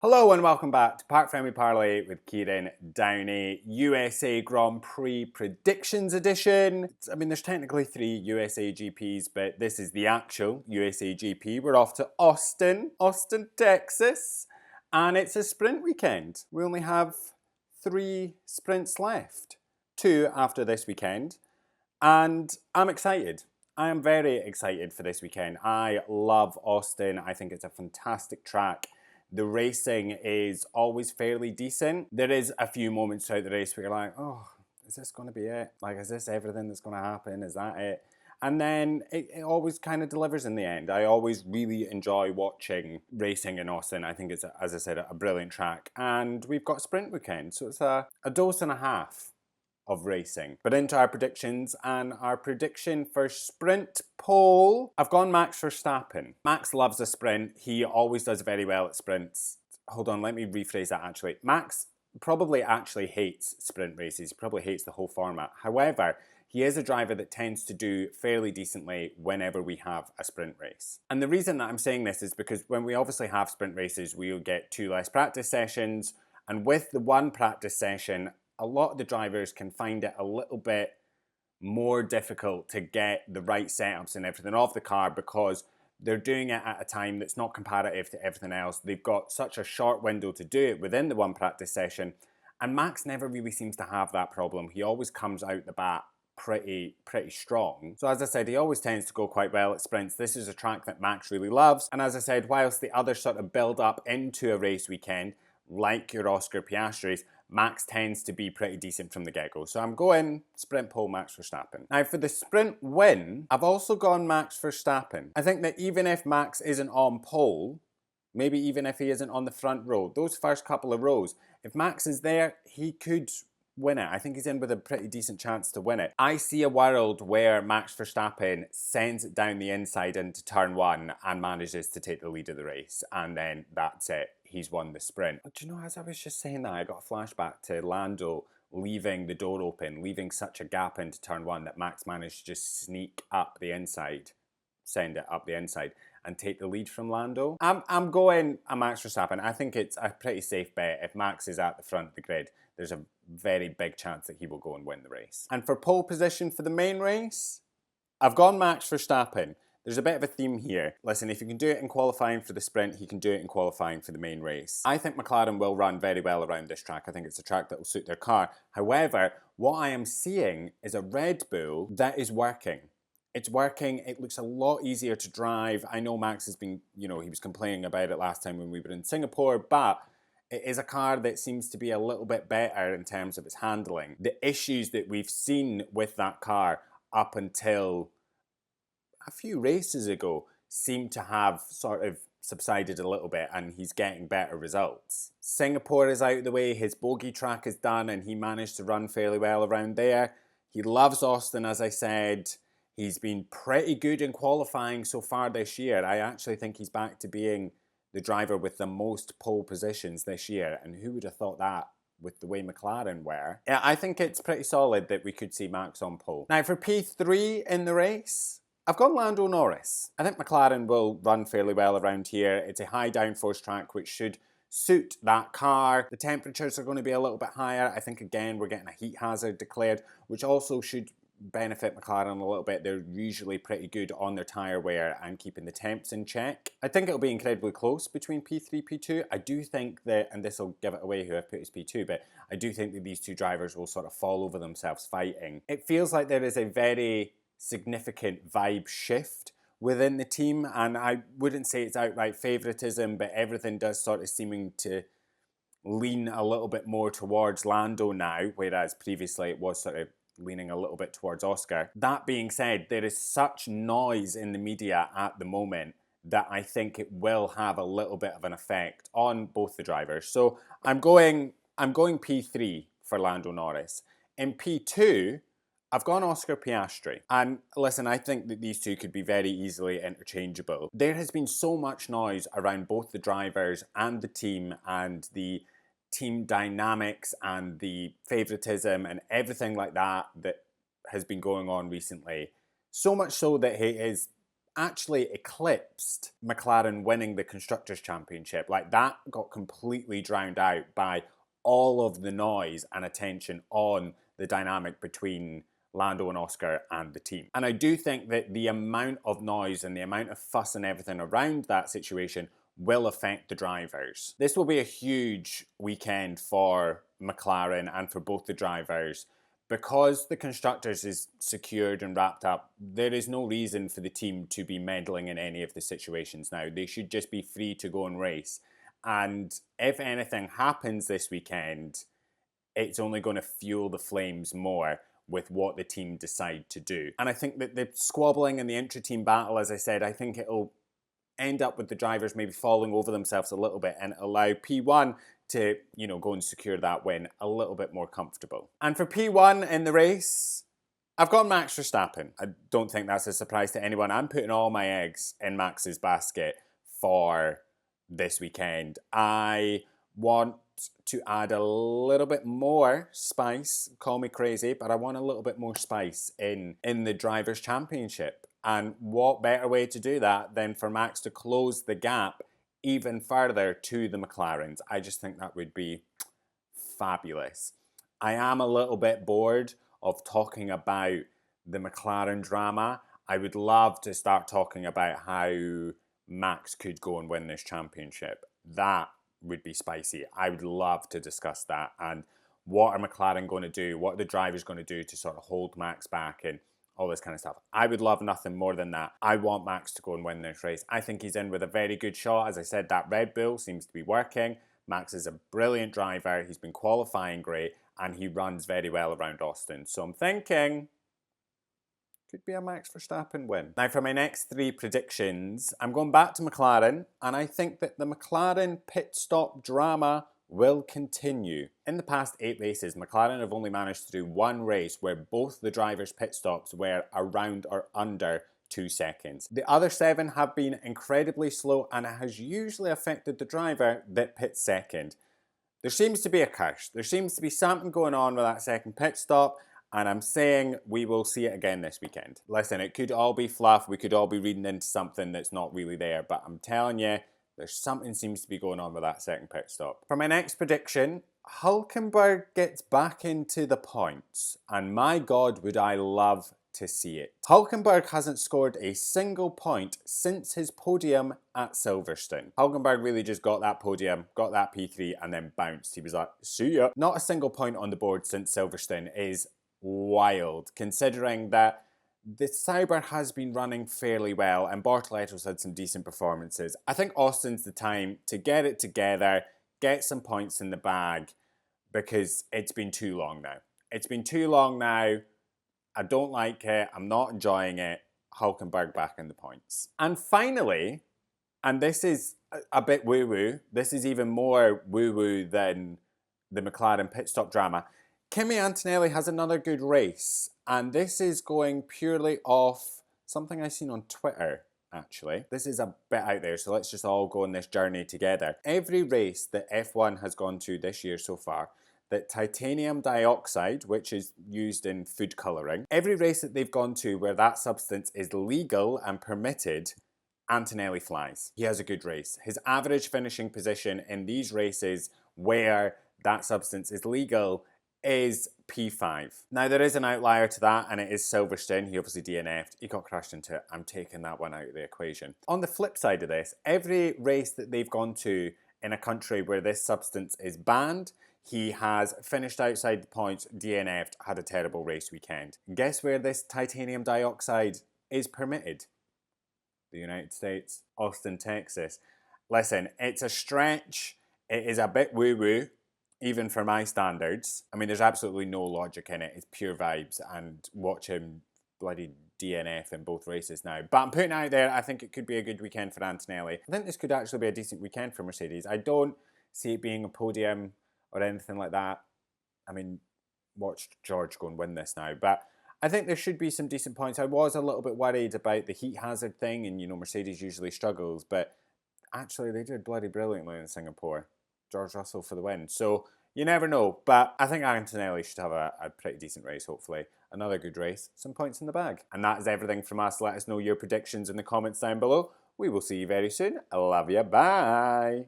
Hello and welcome back to Parc Fermé Parlay with Kieran Downey, USA Grand Prix Predictions Edition. I mean, there's technically 3 USA GPs, but this is the actual USA GP. We're off to Austin, Texas, and it's a sprint weekend. We only have 3 sprints left, 2 after this weekend, and I'm excited. I am very excited for this weekend. I love Austin. I think it's a fantastic track. The racing is always fairly decent. There is a few moments throughout the race where you're like, oh, is this going to be it? Like, is this everything that's going to happen? Is that it? And then it always kind of delivers in the end. I always really enjoy watching racing in Austin. I think it's, as I said, a brilliant track. And we've got sprint weekend, so it's a dose and a half of racing. But into our predictions, and our prediction for sprint pole, I've gone Max Verstappen. Max loves a sprint. He always does very well at sprints. Hold on, let me rephrase that actually. Max probably actually hates sprint races. He probably hates the whole format. However, he is a driver that tends to do fairly decently whenever we have a sprint race. And the reason that I'm saying this is because when we obviously have sprint races, we'll get 2 less practice sessions. And with the 1 practice session, a lot of the drivers can find it a little bit more difficult to get the right setups and everything off the car because they're doing it at a time that's not comparative to everything else. They've got such a short window to do it within the 1 practice session, and Max never really seems to have that problem. He always comes out the bat pretty strong. So as I said, he always tends to go quite well at sprints. This is a track that Max really loves, and as I said, whilst the others sort of build up into a race weekend, like your Oscar Piastris, Max tends to be pretty decent from the get-go. So I'm going sprint pole Max Verstappen. Now for the sprint win, I've also gone Max Verstappen. I think that even if Max isn't on pole, maybe even if he isn't on the front row, those first couple of rows, if Max is there, he could win it. I think he's in with a pretty decent chance to win it. I see a world where Max Verstappen sends it down the inside into turn 1 and manages to take the lead of the race, and then that's it. He's won the sprint. But do you know, as I was just saying that, I got a flashback to Lando leaving the door open, leaving such a gap into turn 1 that Max managed to just sneak up the inside, send it up the inside, and take the lead from Lando. I'm going a Max Verstappen. I think it's a pretty safe bet. If Max is at the front of the grid, there's a very big chance that he will go and win the race. And for pole position for the main race, I've gone Max Verstappen. There's a bit of a theme here. Listen, if he can do it in qualifying for the sprint, he can do it in qualifying for the main race. I think McLaren will run very well around this track. I think it's a track that will suit their car. However, what I am seeing is a Red Bull that is working. It's working. It looks a lot easier to drive. I know Max has been, he was complaining about it last time when we were in Singapore, but it is a car that seems to be a little bit better in terms of its handling. The issues that we've seen with that car up until a few races ago seem to have sort of subsided a little bit, and he's getting better results. Singapore is out of the way, his bogey track is done, and he managed to run fairly well around there. He loves Austin, as I said. He's been pretty good in qualifying so far this year. I actually think he's back to being the driver with the most pole positions this year, and who would have thought that with the way McLaren were? Yeah, I think it's pretty solid that we could see Max on pole. Now for P3 in the race, I've gone Lando Norris. I think McLaren will run fairly well around here. It's a high downforce track which should suit that car. The temperatures are going to be a little bit higher. I think again we're getting a heat hazard declared, which also should benefit McLaren a little bit. They're usually pretty good on their tyre wear and keeping the temps in check. I think it'll be incredibly close between P3, P2. I do think that, and this will give it away who I've put as P2, but I do think that these 2 drivers will sort of fall over themselves fighting. It feels like there is a very significant vibe shift within the team, and I wouldn't say it's outright favoritism, but everything does sort of seeming to lean a little bit more towards Lando now, whereas previously it was sort of leaning a little bit towards Oscar. That being said, there is such noise in the media at the moment that I think it will have a little bit of an effect on both the drivers. So I'm going P3 for Lando Norris. In P2, I've gone Oscar Piastri. And listen, I think that these 2 could be very easily interchangeable. There has been so much noise around both the drivers and the team and the team dynamics and the favoritism and everything like that that has been going on recently. So much so that he is actually eclipsed McLaren winning the Constructors' Championship. Like, that got completely drowned out by all of the noise and attention on the dynamic between Lando and Oscar and the team. And I do think that the amount of noise and the amount of fuss and everything around that situation will affect the drivers. This will be a huge weekend for McLaren and for both the drivers. Because the Constructors is secured and wrapped up, there is no reason for the team to be meddling in any of the situations now. They should just be free to go and race. And if anything happens this weekend, it's only going to fuel the flames more with what the team decide to do. And I think that the squabbling and the intra-team battle, as I said, I think it'll end up with the drivers maybe falling over themselves a little bit and allow P1 to, go and secure that win a little bit more comfortable. And for P1 in the race, I've got Max Verstappen. I don't think that's a surprise to anyone. I'm putting all my eggs in Max's basket for this weekend. I want to add a little bit more spice, call me crazy, but I want a little bit more spice in the Drivers' Championship. And what better way to do that than for Max to close the gap even further to the McLarens? I just think that would be fabulous. I am a little bit bored of talking about the McLaren drama. I would love to start talking about how Max could go and win this championship. That would be spicy. I would love to discuss that. And what are McLaren going to do? What are the drivers going to do to sort of hold Max back and all this kind of stuff? I would love nothing more than that. I want Max to go and win this race. I think he's in with a very good shot. As I said, that Red Bull seems to be working. Max is a brilliant driver. He's been qualifying great and he runs very well around Austin. So I'm thinking could be a Max Verstappen win. Now for my next three predictions, I'm going back to McLaren, and I think that the McLaren pit stop drama will continue. In the past 8 races, McLaren have only managed to do one race where both the drivers' pit stops were around or under 2 seconds. The other 7 have been incredibly slow, and it has usually affected the driver that pits second. There seems to be a curse. There seems to be something going on with that second pit stop, and I'm saying we will see it again this weekend. Listen, it could all be fluff. We could all be reading into something that's not really there, but I'm telling you, there's something seems to be going on with that second pit stop. For my next prediction, Hülkenberg gets back into the points, and my God, would I love to see it. Hülkenberg hasn't scored a single point since his podium at Silverstone. Hülkenberg really just got that podium, got that P3, and then bounced. He was like, see ya. Not a single point on the board since Silverstone is wild, considering that the Sauber has been running fairly well and Bortoletto's had some decent performances. I think Austin's the time to get it together, get some points in the bag, because it's been too long now. It's been too long now. I don't like it. I'm not enjoying it. Hülkenberg back in the points. And finally, and this is a bit woo-woo, this is even more woo-woo than the McLaren pit stop drama. Kimi Antonelli has another good race, and this is going purely off something I've seen on Twitter, actually. This is a bit out there, so let's just all go on this journey together. Every race that F1 has gone to this year so far, that titanium dioxide, which is used in food colouring, every race that they've gone to where that substance is legal and permitted, Antonelli flies. He has a good race. His average finishing position in these races where that substance is legal is P5. Now there is an outlier to that, and it is Silverstone. He obviously DNF'd. He got crashed into it. I'm taking that one out of the equation. On the flip side of this, every race that they've gone to in a country where this substance is banned, he has finished outside the points, DNF'd, had a terrible race weekend. Guess where this titanium dioxide is permitted? The United States, Austin, Texas. Listen, it's a stretch. It is a bit woo-woo, even for my standards. I mean, there's absolutely no logic in it. It's pure vibes, and watch him bloody DNF in both races now. But I'm putting it out there, I think it could be a good weekend for Antonelli. I think this could actually be a decent weekend for Mercedes. I don't see it being a podium or anything like that. I mean, watch George go and win this now. But I think there should be some decent points. I was a little bit worried about the heat hazard thing, and Mercedes usually struggles, but actually they did bloody brilliantly in Singapore. George Russell for the win. So You never know, but I think Antonelli should have a pretty decent race, hopefully. Another good race, some points in the bag. And that is everything from us. Let us know your predictions in the comments down below. We will see you very soon. I love you. Bye.